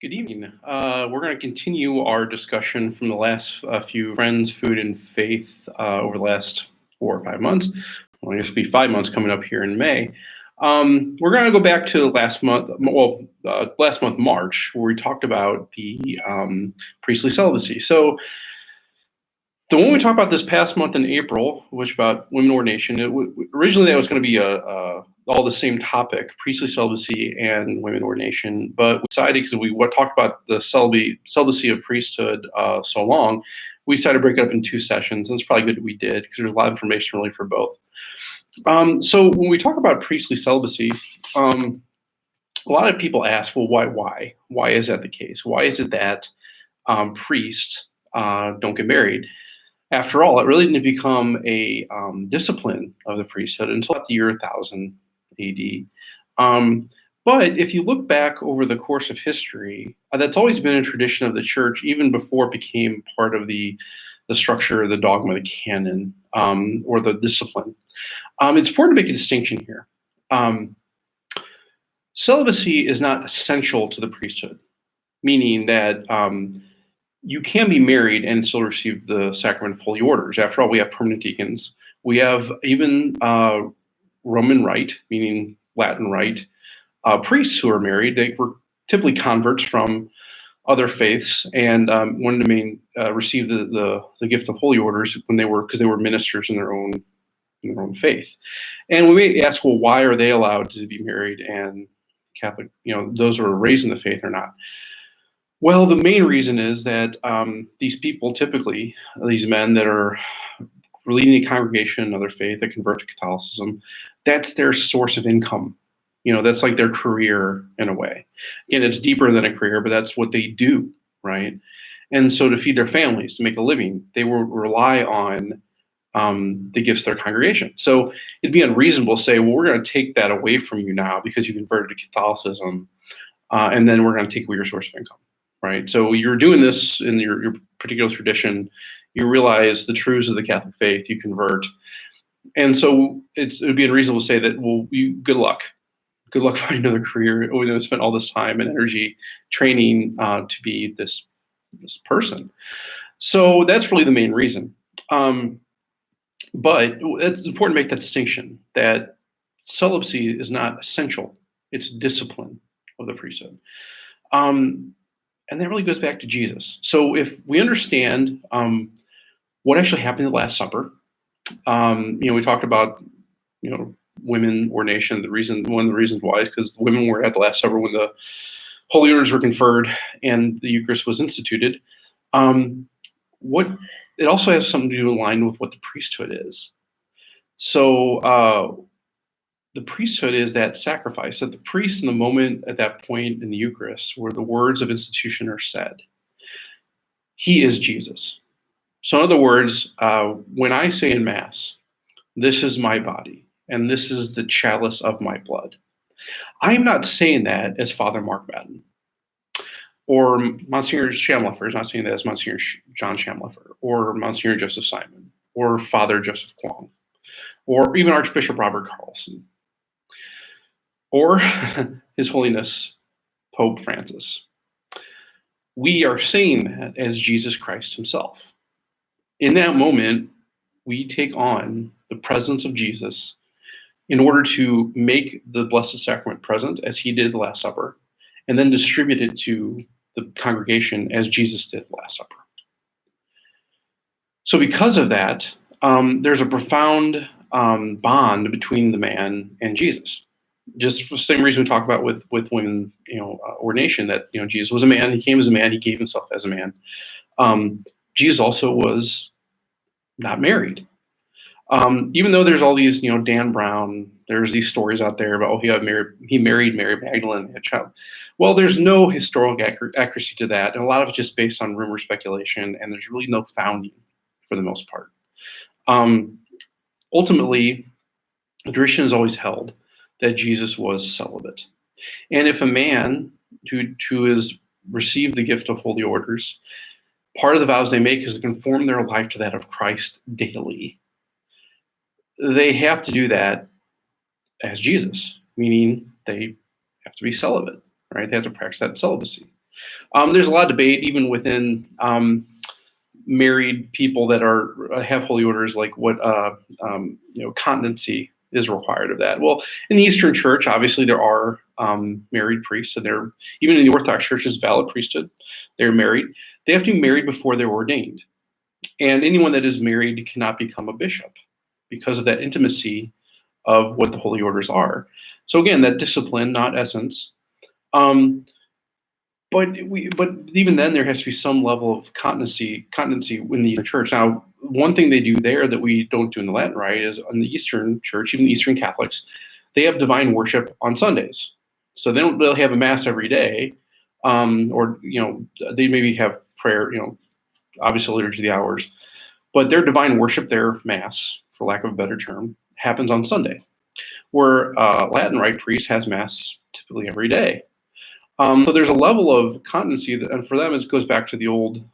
Good evening. We're going to continue our discussion from the last few Friends, Food, and Faith over the last 4 or 5 months. Well, I guess it'll be 5 months coming up here in May. We're going to go back to last month, last month, March, where we talked about the priestly celibacy. So the one we talked about this past month in April, which about women ordination, originally that was going to be all the same topic, priestly celibacy and women ordination. But we decided, because we talked about the celibacy of priesthood so long, we decided to break it up in 2 sessions. And it's probably good that we did, because there's a lot of information really for both. So when we talk about priestly celibacy, a lot of people ask, well, why? Why is that the case? Why is it that priests don't get married? After all, it really didn't become a discipline of the priesthood until about the year 1000 AD. But if you look back over the course of history, that's always been a tradition of the church, even before it became part of the structure, the dogma, the canon, or the discipline. It's important to make a distinction here. Celibacy is not essential to the priesthood, meaning that you can be married and still receive the sacrament of holy orders. After all, we have permanent deacons. We have even Roman Rite, meaning Latin Rite, priests who are married. They were typically converts from other faiths and wanted to receive the gift of holy orders because they were ministers in their own faith. And we may ask, well, why are they allowed to be married and Catholic? Those who are raised in the faith are not. Well, the main reason is that these people, typically, these men that are leading a congregation in another faith that convert to Catholicism, that's their source of income. That's like their career in a way. Again, it's deeper than a career, but that's what they do, right? And so to feed their families, to make a living, they will rely on the gifts of their congregation. So it'd be unreasonable to say, well, we're going to take that away from you now because you converted to Catholicism, and then we're going to take away your source of income. Right, so you're doing this in your particular tradition. You realize the truths of the Catholic faith. You convert, and so it would be unreasonable to say that. Well, good luck finding another career. We're going to spend all this time and energy training to be this person. So that's really the main reason. But it's important to make that distinction that celibacy is not essential. It's discipline of the priesthood. And that really goes back to Jesus. So if we understand what actually happened at the Last Supper, we talked about, women ordination. One of the reasons why is because women were at the Last Supper when the holy orders were conferred and the Eucharist was instituted. It also has something to do aligned with what the priesthood is. So the priesthood is that sacrifice that the priest, in the moment at that point in the Eucharist, where the words of institution are said, he is Jesus. So in other words, when I say in Mass, this is my body, and this is the chalice of my blood, I am not saying that as Father Mark Madden, or Monsignor Shamleffer is not saying that as Monsignor John Shamleffer, or Monsignor Joseph Simon, or Father Joseph Kwong, or even Archbishop Robert Carlson, or His Holiness Pope Francis. We are saying that as Jesus Christ himself. In that moment, we take on the presence of Jesus in order to make the Blessed Sacrament present, as he did the Last Supper, and then distribute it to the congregation as Jesus did the Last Supper. So because of that, there's a profound bond between the man and Jesus. Just for the same reason we talk about with women, ordination, that Jesus was a man, he came as a man, he gave himself as a man. Jesus also was not married. Even though there's all these, Dan Brown, there's these stories out there about, he married Mary Magdalene, had a child. Well, there's no historical accuracy to that, and a lot of it's just based on rumor, speculation, and there's really no founding for the most part. Ultimately, the tradition has always held that Jesus was celibate. And if a man who has received the gift of holy orders, part of the vows they make is to conform their life to that of Christ daily. They have to do that as Jesus, meaning they have to be celibate, right? They have to practice that celibacy. There's a lot of debate even within married people that have holy orders, like what continency is required of that. Well, in the Eastern Church, obviously there are married priests, and they're even in the Orthodox Church is valid priesthood. They're married. They have to be married before they're ordained, and anyone that is married cannot become a bishop because of that intimacy of what the holy orders are. So again, that discipline, not essence. Um, but even then, there has to be some level of continency in the church. Now, one thing they do there that we don't do in the Latin Rite is in the Eastern Church, even the Eastern Catholics, they have divine worship on Sundays. So they don't really have a mass every day, or they maybe have prayer, obviously liturgy of the hours, but their divine worship, their mass, for lack of a better term, happens on Sunday, where Latin Rite priest has mass typically every day. So there's a level of continency, and for them, it goes back to the old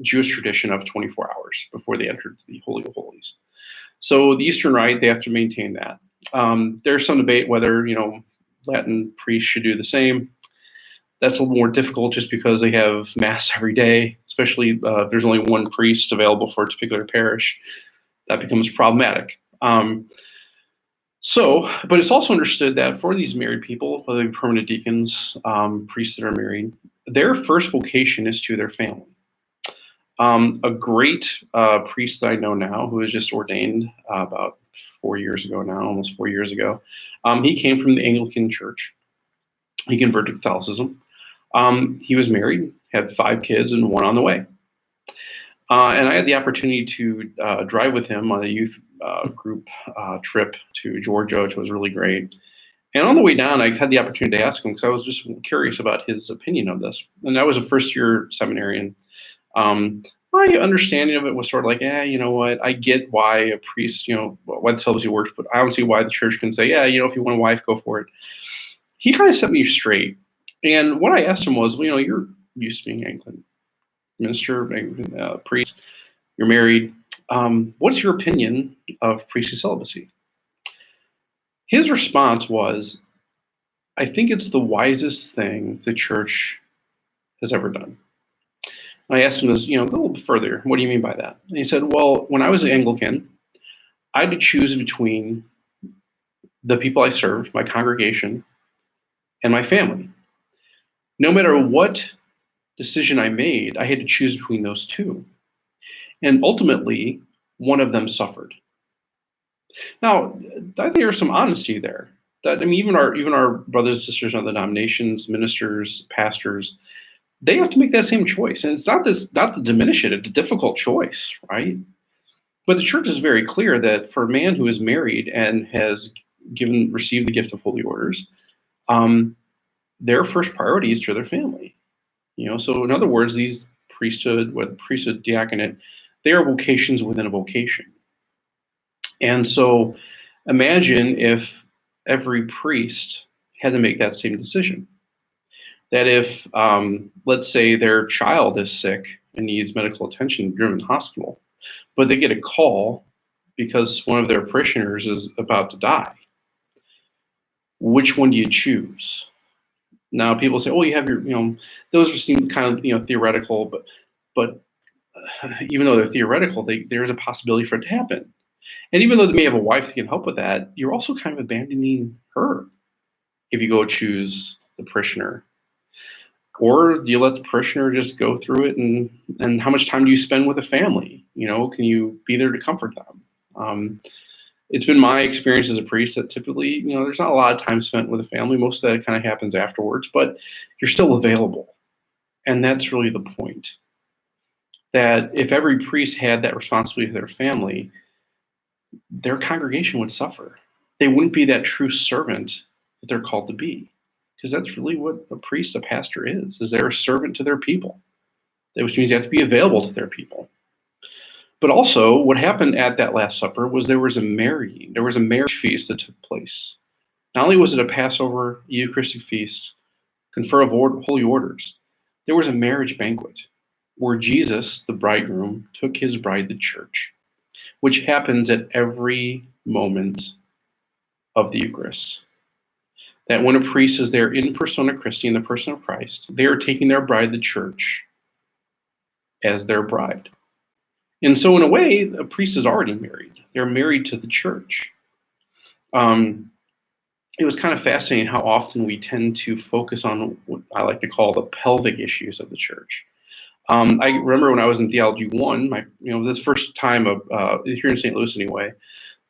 Jewish tradition of 24 hours before they entered the Holy of Holies. So the Eastern Rite, they have to maintain that. There's some debate whether Latin priests should do the same. That's a little more difficult just because they have mass every day, especially if there's only one priest available for a particular parish. That becomes problematic. But it's also understood that for these married people, whether they be permanent deacons, priests that are married, their first vocation is to their family. A great priest that I know now, who was just ordained about 4 years ago now, almost 4 years ago, he came from the Anglican Church. He converted to Catholicism. He was married, had 5 kids, and 1 on the way. And I had the opportunity to drive with him on a youth group trip to Georgia, which was really great. And on the way down, I had the opportunity to ask him because I was just curious about his opinion of this. And I was a first-year seminarian. My understanding of it was sort of like, you know what? I get why a priest, why the celibacy works, but I don't see why the church can say, if you want a wife, go for it. He kind of set me straight. And what I asked him was, you're used to being Anglican minister, priest, you're married. What's your opinion of priestly celibacy? His response was, I think it's the wisest thing the church has ever done. And I asked him this, go a little bit further. What do you mean by that? And he said, well, when I was an Anglican, I had to choose between the people I served, my congregation, and my family. No matter what decision I made, I had to choose between those two. And ultimately, one of them suffered. Now, I think there's some honesty there. Even our brothers and sisters in other denominations, ministers, pastors, they have to make that same choice. And it's not to diminish it, it's a difficult choice, right? But the church is very clear that for a man who is married and has received the gift of holy orders, their first priority is to their family. So in other words, these priesthood, diaconate, they are vocations within a vocation. And so imagine if every priest had to make that same decision. That if, let's say their child is sick and needs medical attention during the hospital, but they get a call because one of their parishioners is about to die, which one do you choose? Now people say, you have your, those seem kind of, theoretical, but even though they're theoretical, there's a possibility for it to happen. And even though they may have a wife that can help with that, you're also kind of abandoning her if you go choose the parishioner. Or do you let the parishioner just go through it, and how much time do you spend with the family? Can you be there to comfort them? It's been my experience as a priest that typically, there's not a lot of time spent with the family. Most of that kind of happens afterwards, but you're still available. And that's really the point. That if every priest had that responsibility to their family, their congregation would suffer. They wouldn't be that true servant that they're called to be. Because that's really what a priest, a pastor is they're a servant to their people. Which means they have to be available to their people. But also, what happened at that Last Supper was there was a marriage feast that took place. Not only was it a Passover, Eucharistic feast, confer of holy orders, there was a marriage banquet where Jesus, the bridegroom, took his bride, the church, which happens at every moment of the Eucharist. That when a priest is there in persona Christi, in the person of Christ, they are taking their bride, the church, as their bride. And so in a way, a priest is already married. They're married to the church. It was kind of fascinating how often we tend to focus on what I like to call the pelvic issues of the church. I remember when I was in Theology 1, this first time of here in St. Louis anyway,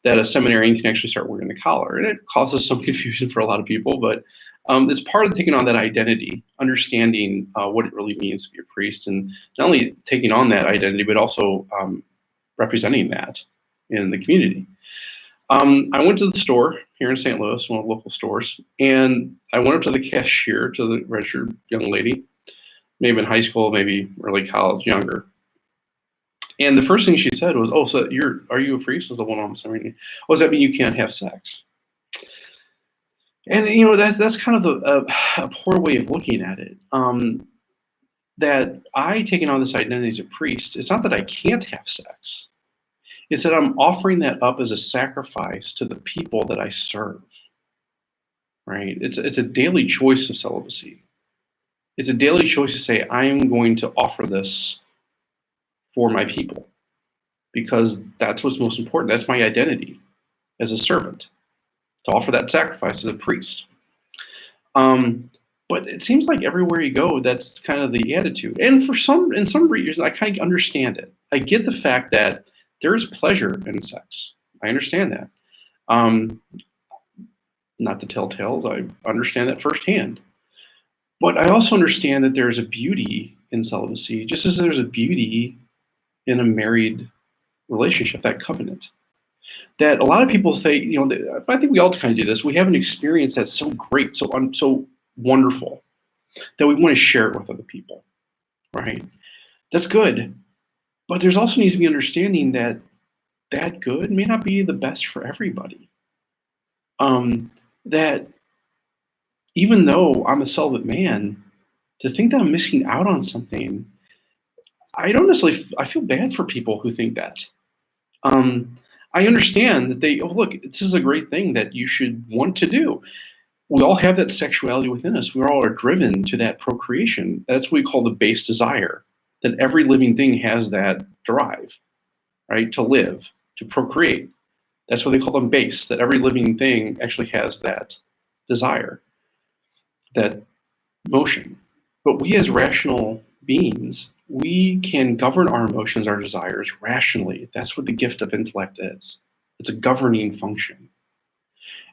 that a seminarian can actually start wearing the collar. And it causes some confusion for a lot of people, but it's part of taking on that identity, understanding what it really means to be a priest, and not only taking on that identity, but also representing that in the community. I went to the store here in St. Louis, one of the local stores, and I went up to the cashier, to the registered young lady, maybe in high school, maybe early college, younger. And the first thing she said was, "Oh, so are you a priest?" I was like, "Well, I'm sorry." "Oh, does that mean you can't have sex?" And that's kind of a poor way of looking at it. That I taking on this identity as a priest, it's not that I can't have sex. It's that I'm offering that up as a sacrifice to the people that I serve. Right? It's a daily choice of celibacy. It's a daily choice to say, I am going to offer this for my people, because that's what's most important. That's my identity as a servant, to offer that sacrifice as a priest. But it seems like everywhere you go, that's kind of the attitude. And in some reasons, I kind of understand it. I get the fact that there is pleasure in sex. I understand that. Not to tell tales, I understand that firsthand. But I also understand that there's a beauty in celibacy, just as there's a beauty in a married relationship, that covenant. That a lot of people say, I think we all kind of do this. We have an experience that's so great, so wonderful, that we want to share it with other people, right? That's good. But there's also needs to be understanding that that good may not be the best for everybody. That even though I'm a celibate man, to think that I'm missing out on something, I feel bad for people who think that. I understand that look, this is a great thing that you should want to do. We all have that sexuality within us. We all are driven to that procreation. That's what we call the base desire, that every living thing has that drive, right? To live, to procreate. That's what they call them base, that every living thing actually has that desire, that motion. But we as rational beings, we can govern our emotions, our desires rationally. That's what the gift of intellect is. It's a governing function.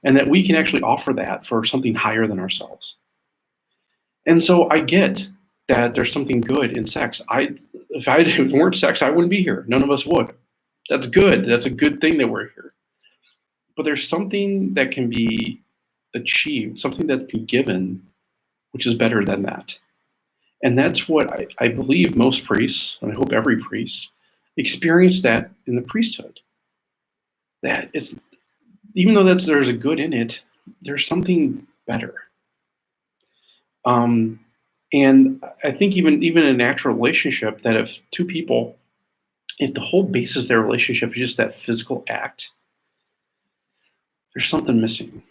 And that we can actually offer that for something higher than ourselves. And so I get that there's something good in sex. If I weren't sex, I wouldn't be here. None of us would. That's good. That's a good thing that we're here. But there's something that can be achieved, something that can be given, which is better than that. And that's what I believe most priests, and I hope every priest, experience that in the priesthood. That is, even though there's a good in it, there's something better. And I think even in a natural relationship, that if two people, if the whole basis of their relationship is just that physical act, there's something missing.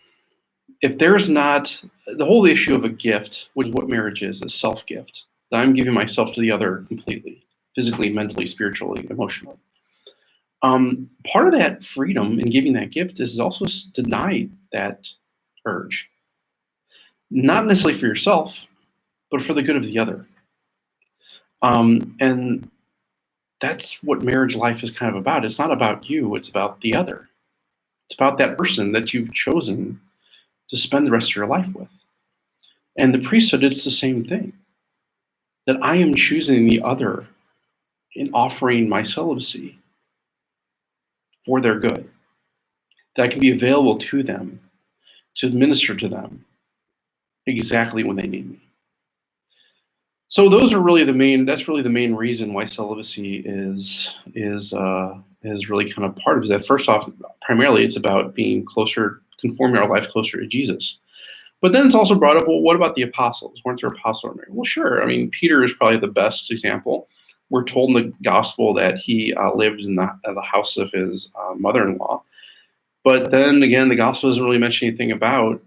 If there's not the whole issue of a gift, which is what marriage is, a self-gift, that I'm giving myself to the other completely, physically, mentally, spiritually, emotionally. Part of that freedom in giving that gift is also deny that urge. Not necessarily for yourself, but for the good of the other. And that's what marriage life is kind of about. It's not about you, it's about the other. It's about that person that you've chosen to spend the rest of your life with. And the priesthood, it's the same thing. That I am choosing the other in offering my celibacy for their good. That I can be available to them, to minister to them exactly when they need me. So those are really that's really the main reason why celibacy is really kind of part of it. That first off, primarily it's about being closer, conforming our life closer to Jesus. But then it's also brought up, well, what about the apostles? Weren't there apostles? Well, sure. I mean, Peter is probably the best example. We're told in the gospel that he lived in the house of his mother-in-law. But then again, the gospel doesn't really mention anything about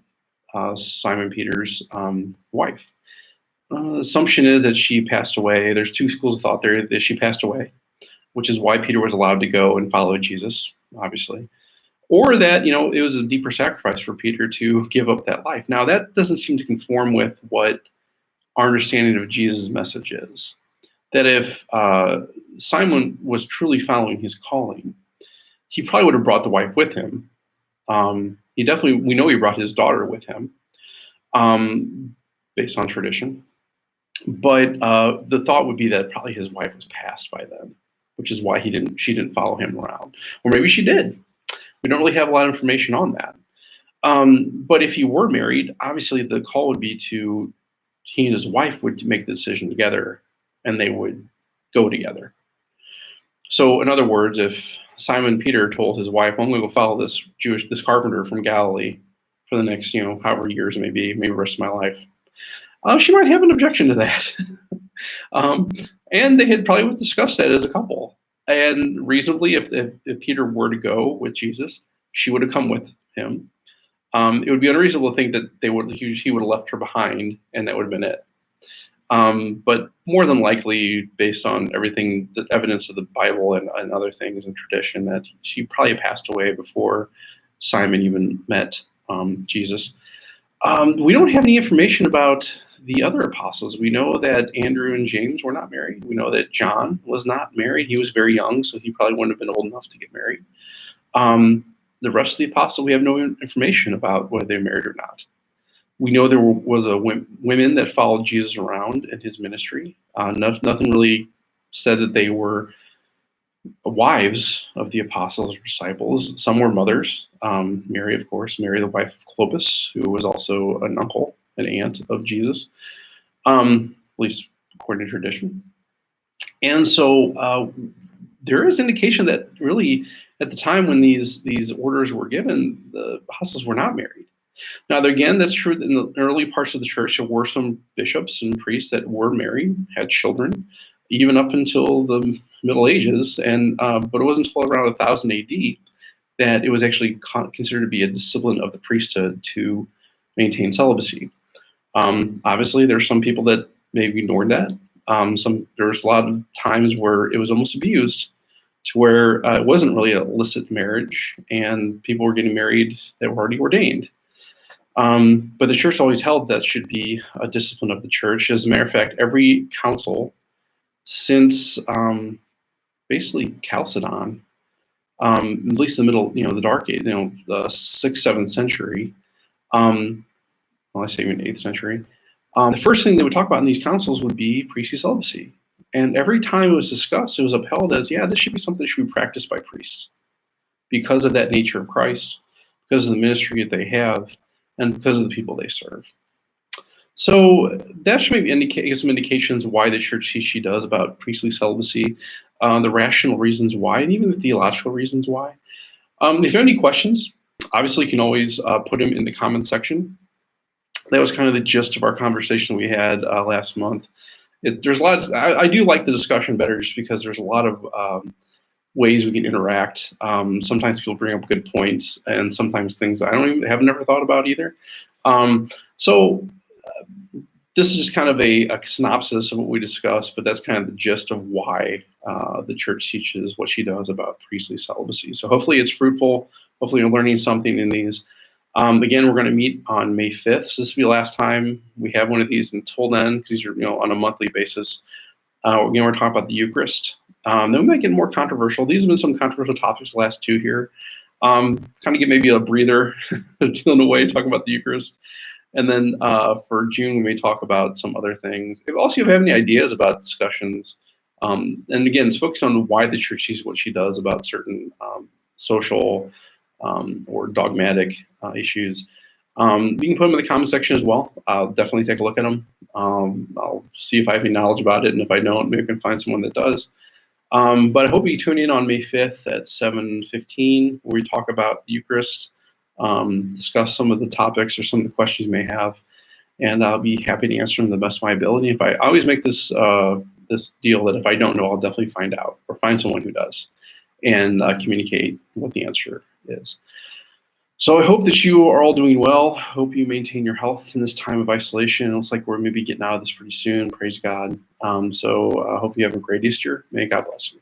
Simon Peter's wife. Assumption is that she passed away. There's two schools of thought there that she passed away, which is why Peter was allowed to go and follow Jesus, obviously. Or that, it was a deeper sacrifice for Peter to give up that life. Now, that doesn't seem to conform with what our understanding of Jesus' message is. That if Simon was truly following his calling, he probably would have brought the wife with him. We know he brought his daughter with him, based on tradition. But the thought would be that probably his wife was passed by then, which is why she didn't follow him around. Or maybe she did. We don't really have a lot of information on that. But if he were married, obviously the call would be he and his wife would make the decision together, and they would go together. So in other words, if Simon Peter told his wife, I'm going to go follow this carpenter from Galilee for the next, however years it may be, maybe the rest of my life, she might have an objection to that. And they had probably discussed that as a couple. And reasonably, if Peter were to go with Jesus, she would have come with him. It would be unreasonable to think that he would have left her behind, and that would have been it. But more than likely, based on everything, the evidence of the Bible and other things and tradition, that she probably passed away before Simon even met Jesus. We don't have any information about the other apostles. We know that Andrew and James were not married. We know that John was not married. He was very young, so he probably wouldn't have been old enough to get married. The rest of the apostles, we have no information about whether they're married or not. We know there was women that followed Jesus around in his ministry. Nothing really said that they were wives of the apostles or disciples. Some were mothers. Mary, of course, Mary, the wife of Clopas, who was also an uncle, an aunt of Jesus, at least according to tradition. And so there is indication that really at the time when these orders were given, the apostles were not married. Now, again, that's true that in the early parts of the church, there were some bishops and priests that were married, had children, even up until the Middle Ages. But it wasn't until around 1000 AD that it was actually considered to be a discipline of the priesthood to maintain celibacy. Obviously, there's some people that maybe ignored that. There's a lot of times where it was almost abused to where it wasn't really an illicit marriage, and people were getting married that were already ordained. But the church always held that should be a discipline of the church. As a matter of fact, every council since basically Chalcedon, at least the middle, the Dark Age, the 6th, 7th century, I say even 8th century, the first thing they would talk about in these councils would be priestly celibacy. And every time it was discussed, it was upheld as, this should be something that should be practiced by priests because of that nature of Christ, because of the ministry that they have, and because of the people they serve. So that should maybe give some indications why the church teaches she does about priestly celibacy, the rational reasons why, and even the theological reasons why. If you have any questions, obviously you can always put them in the comment section. That was kind of the gist of our conversation we had last month. There's a lot. I do like the discussion better just because there's a lot of ways we can interact. Sometimes people bring up good points, and sometimes things I have never thought about either. This is just kind of a synopsis of what we discussed, but that's kind of the gist of why the church teaches what she does about priestly celibacy. So hopefully it's fruitful. Hopefully you're learning something in these. Again, we're going to meet on May 5th. So this will be the last time we have one of these until then, because these are on a monthly basis. Again, we're talking about the Eucharist. Then we might get more controversial. These have been some controversial topics, the last two here. Kind of get maybe a breather, dealing away, talk about the Eucharist. And then for June, we may talk about some other things. If also you have any ideas about discussions, and again, it's focused on why the church sees what she does about certain social or dogmatic issues. You can put them in the comment section as well. I'll definitely take a look at them. I'll see if I have any knowledge about it, and if I don't, maybe I can find someone that does. But I hope you tune in on May 5th at 7:15, where we talk about the Eucharist, discuss some of the topics or some of the questions you may have, and I'll be happy to answer them to the best of my ability. If I always make this this deal that if I don't know, I'll definitely find out or find someone who does, and communicate what the answer is. So I hope that you are all doing well. Hope you maintain your health in this time of isolation. It looks like we're maybe getting out of this pretty soon. Praise God. So I hope you have a great Easter. May God bless you.